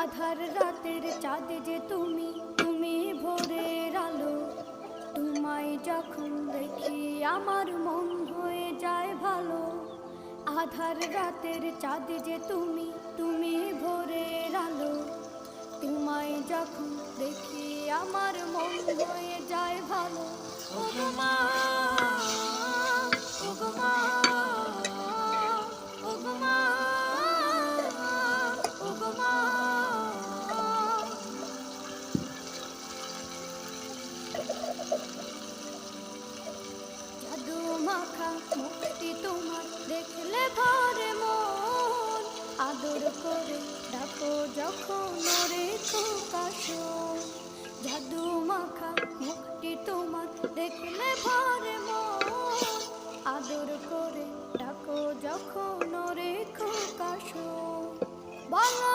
আধার রাতের চাঁদ যে তুমি, তুমি ভোরের আলো। তোমায় যখন দেখি আমার মন হয়ে যায় ভালো। আধার রাতের চাঁদ যে তুমি, তুমি ভোরের আলো। তোমায় যখন দেখি আমার মন হয়ে যায় ভালো। ও গো মা, ও গো মা, ও গো মা, ও গো মা। জাদু মাখা মুখটি তোমার দেখলে ভরে মন। আদর করে ডাকো যখন ওরে খোকা শোন। জাদু মাখা মুখটি তোমার দেখলে ভরে মন। আদর করে ডাকো যখন ওরে খোকা শোন। বলো